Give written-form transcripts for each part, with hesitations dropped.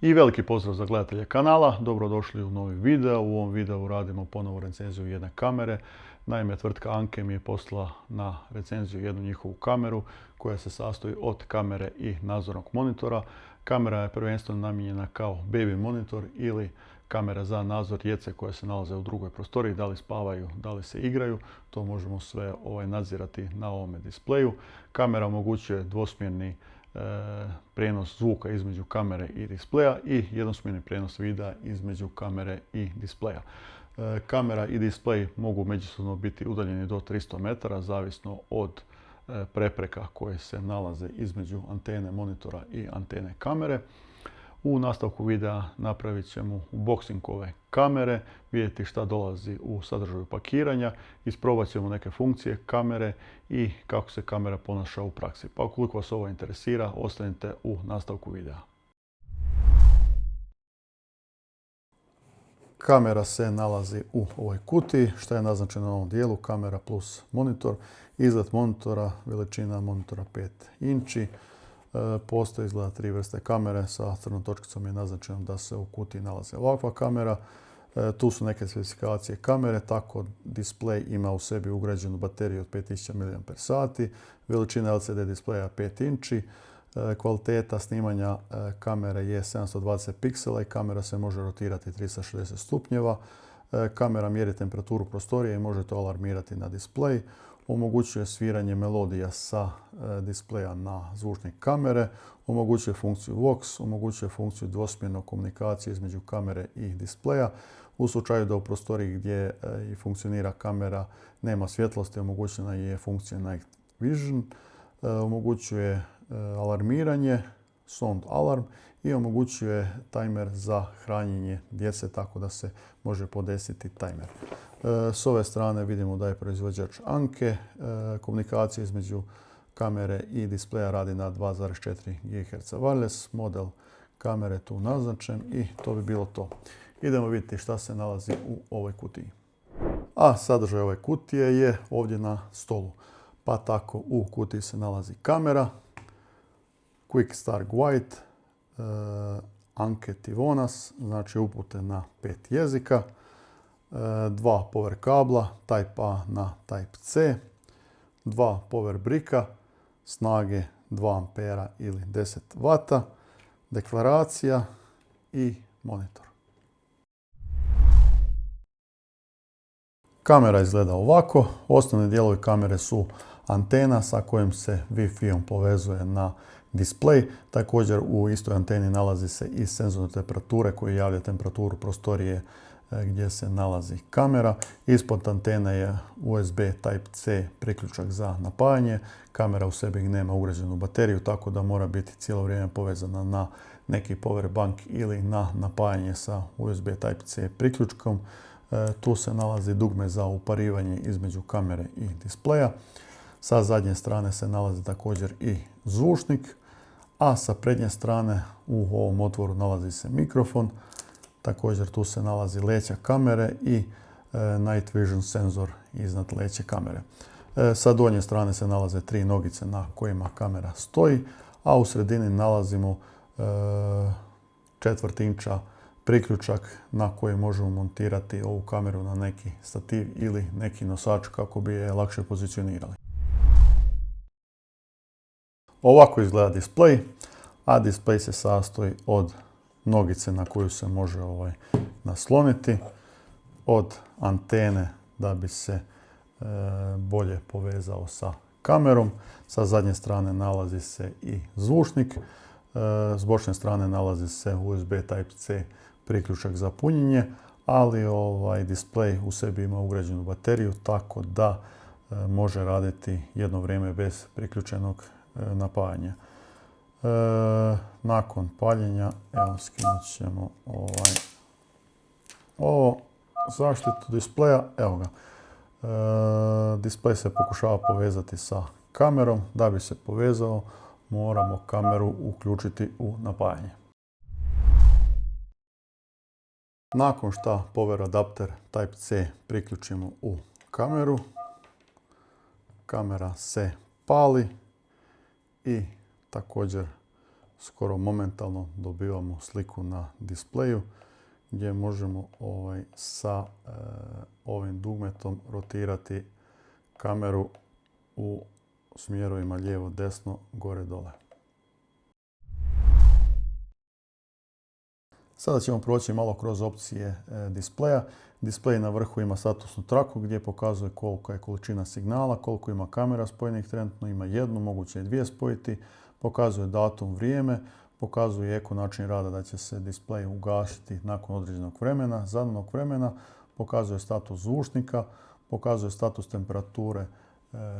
I veliki pozdrav za gledatelje kanala, dobrodošli u novi video. U ovom videu radimo ponovo recenziju jedne kamere. Naime, tvrtka Anke mi je poslala na recenziju jednu njihovu kameru koja se sastoji od kamere i nadzornog monitora. Kamera je prvenstveno namijenjena kao baby monitor ili kamera za nadzor djece koja se nalaze u drugoj prostoriji, da li spavaju, da li se igraju. To možemo sve nadzirati na ovome displeju. Kamera omogućuje dvosmjerni prijenos zvuka između kamere i displeja i jednosmjerni prijenos videa između kamere i displeja. Kamera i displej mogu međusobno biti udaljeni do 300 metara, zavisno od prepreka koje se nalaze između antene monitora i antene kamere. U nastavku videa napravit ćemo unboxing ove kamere, vidjeti šta dolazi u sadržaju pakiranja, isprobat ćemo neke funkcije kamere i kako se kamera ponaša u praksi. Pa ukoliko vas ovo interesira, ostanite u nastavku videa. Kamera se nalazi u ovoj kutiji, što je naznačeno na ovom dijelu, kamera plus monitor. Izgled monitora, veličina monitora 5 inči. Postoji izgleda 3 vrste kamere, sa crnom točkicom je naznačeno da se u kutiji nalazi ovakva kamera. Tu su neke specifikacije kamere, tako displej ima u sebi ugrađenu bateriju od 5000 mAh, veličina LCD displeja 5 inči, kvaliteta snimanja kamere je 720 piksela i kamera se može rotirati 360 stupnjeva. Kamera mjeri temperaturu prostorije i može to alarmirati na displej. Omogućuje sviranje melodija sa displeja na zvučnik kamere, omogućuje funkciju Vox, omogućuje funkciju dvosmjerne komunikacije između kamere i displeja. U slučaju da u prostoriji gdje i funkcionira kamera nema svjetlosti, omogućena je funkcija Night Vision, omogućuje alarmiranje, sound alarm i omogućuje tajmer za hranjenje djece, tako da se može podesiti tajmer. S ove strane vidimo da je proizvođač Anke. Komunikacija između kamere i displeja radi na 2,4 GHz wireless. Model kamere tu naznačen i to bi bilo to. Idemo vidjeti šta se nalazi u ovoj kutiji. A sadržaj ove kutije je ovdje na stolu. Pa tako u kutiji se nalazi kamera, Quick Start Guide, Anke Tivonas, znači upute na 5 jezika, 2 power kabla, Type A na Type C, 2 power brika, snage 2 ampera ili 10 W, deklaracija i monitor. Kamera izgleda ovako. Osnovni dijelovi kamere su antena sa kojom se Wi-Fi-om povezuje na displej. Također u istoj anteni nalazi se i senzor temperature koji javlja temperaturu prostorije gdje se nalazi kamera. Ispod antene je USB Type-C priključak za napajanje. Kamera u sebi nema ugrađenu bateriju, tako da mora biti cijelo vrijeme povezana na neki power bank ili na napajanje sa USB Type-C priključkom. Tu se nalazi dugme za uparivanje između kamere i displeja. Sa zadnje strane se nalazi također i zvučnik, a sa prednje strane u ovom otvoru nalazi se mikrofon. Također tu se nalazi leća kamere i Night Vision senzor iznad leće kamere. Sa donje strane se nalaze 3 nogice na kojima kamera stoji, a u sredini nalazimo 1/4 inča priključak na koji možemo montirati ovu kameru na neki stativ ili neki nosač kako bi je lakše pozicionirali. Ovako izgleda displej, a displej se sastoji od nogice na koju se može nasloniti, od antene da bi se bolje povezao sa kamerom. Sa zadnje strane nalazi se i zvučnik, s bočne strane nalazi se USB Type-C priključak za punjenje, ali displej u sebi ima ugrađenu bateriju, tako da može raditi jedno vrijeme bez priključenog napajanja. Nakon paljenja, evo skinut ćemo ovo zaštitu displeja, evo ga. Displej se pokušava povezati sa kamerom. Da bi se povezao, moramo kameru uključiti u napajanje. Nakon što power adapter Type-C priključimo u kameru, kamera se pali i također skoro momentalno dobivamo sliku na displeju gdje možemo sa ovim dugmetom rotirati kameru u smjerovima lijevo, desno, gore, dole. Sada ćemo proći malo kroz opcije displeja. Displej na vrhu ima statusnu traku gdje pokazuje kolika je količina signala, koliko ima kamera spojenih trenutno, ima jednu, moguće i dvije spojiti, pokazuje datum, vrijeme, pokazuje eko način rada da će se displej ugasiti nakon određenog vremena, zadanog vremena, pokazuje status zvučnika, pokazuje status temperature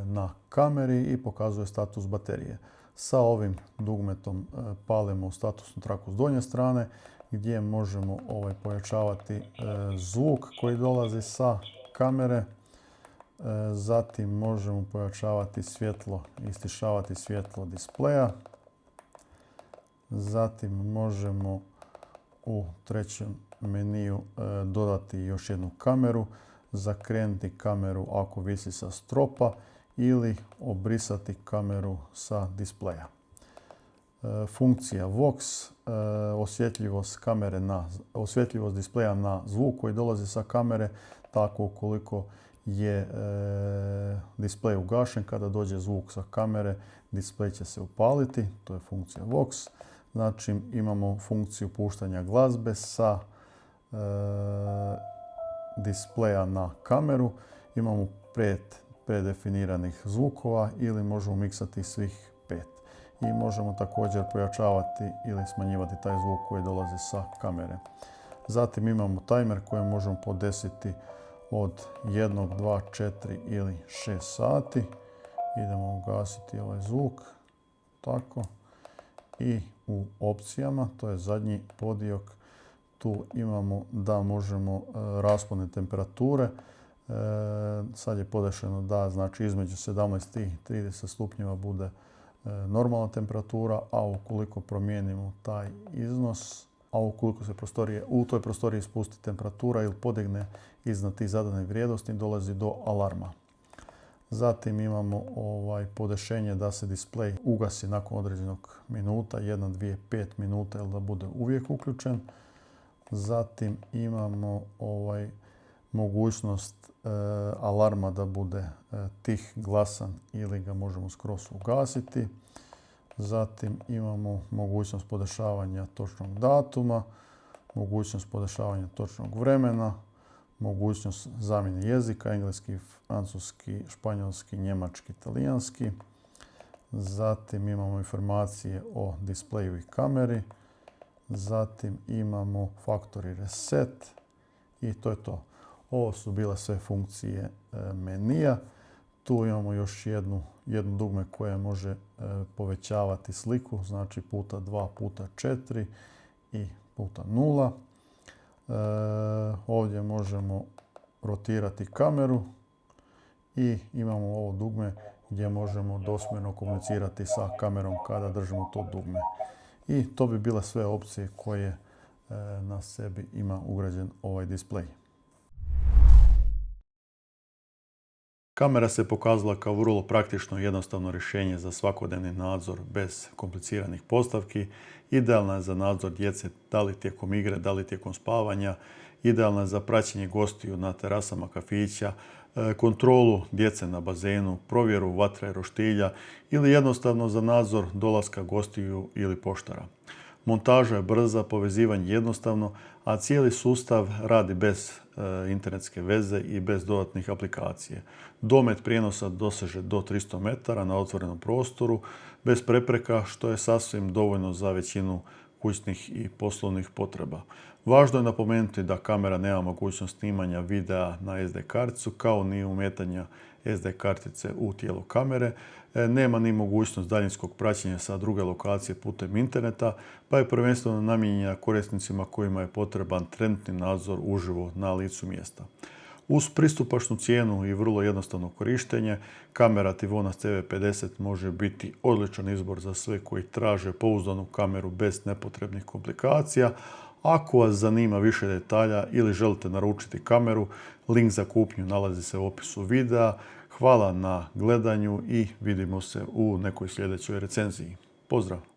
na kameri i pokazuje status baterije. Sa ovim dugmetom palimo statusnu traku s donje strane gdje možemo pojačavati zvuk koji dolazi sa kamere. Zatim možemo pojačavati svjetlo i istišavati svjetlo displeja. Zatim možemo u trećem meniju dodati još jednu kameru, zakrenuti kameru ako visi sa stropa ili obrisati kameru sa displeja. Funkcija Vox, osjetljivost displeja na zvuk koji dolazi sa kamere, tako ukoliko je displej ugašen, kada dođe zvuk sa kamere, displej će se upaliti, to je funkcija Vox. Znači imamo funkciju puštanja glazbe sa displeja na kameru, imamo 5 predefiniranih zvukova ili možemo miksati svih 5. I možemo također pojačavati ili smanjivati taj zvuk koji dolazi sa kamere. Zatim imamo tajmer koji možemo podesiti od 1, 2, 4 ili 6 sati. Idemo ugasiti ovaj zvuk. Tako. I u opcijama, to je zadnji podiok, tu imamo da možemo raspone temperature. Sad je podešeno da znači između 17 i 30 stupnjeva bude normalna temperatura, a ukoliko promijenimo taj iznos, a ukoliko se u toj prostoriji spusti temperatura ili podigne iznad tih zadanih vrijednosti, dolazi do alarma. Zatim imamo podešenje da se displej ugasi nakon određenog minuta, 1, 2, 5 minuta ili da bude uvijek uključen. Zatim imamo mogućnost alarma da bude tih, glasan ili ga možemo skroz ugasiti. Zatim imamo mogućnost podešavanja točnog datuma, mogućnost podešavanja točnog vremena, mogućnost zamjene jezika, engleski, francuski, španjolski, njemački, talijanski. Zatim imamo informacije o displeju i kameri. Zatim imamo factory reset i to je to. Ovo su bile sve funkcije menija. Tu imamo još jedno dugme koje može povećavati sliku, znači puta 2 puta 4 i puta 0. Ovdje možemo rotirati kameru i imamo ovo dugme gdje možemo dvosmjerno komunicirati sa kamerom kada držimo to dugme. I to bi bile sve opcije koje na sebi ima ugrađen ovaj displej. Kamera se pokazala kao vrlo praktično i jednostavno rješenje za svakodnevni nadzor bez kompliciranih postavki. Idealna je za nadzor djece da li tijekom igre, da li tijekom spavanja. Idealna je za praćenje gostiju na terasama kafića, kontrolu djece na bazenu, provjeru vatre roštilja ili jednostavno za nadzor dolaska gostiju ili poštara. Montaža je brza, povezivanje jednostavno, a cijeli sustav radi bez internetske veze i bez dodatnih aplikacije. Domet prijenosa doseže do 300 metara na otvorenom prostoru, bez prepreka, što je sasvim dovoljno za većinu kućnih i poslovnih potreba. Važno je napomenuti da kamera nema mogućnost snimanja videa na SD karticu, kao ni umetanja SD kartice u tijelo kamere. Nema ni mogućnost daljinskog praćenja sa druge lokacije putem interneta, pa je prvenstveno namijenjena korisnicima kojima je potreban trenutni nadzor uživo na licu mjesta. Uz pristupačnu cijenu i vrlo jednostavno korištenje, kamera Tivonas CV50 može biti odličan izbor za sve koji traže pouzdanu kameru bez nepotrebnih komplikacija. Ako vas zanima više detalja ili želite naručiti kameru, link za kupnju nalazi se u opisu videa. Hvala na gledanju i vidimo se u nekoj sljedećoj recenziji. Pozdrav!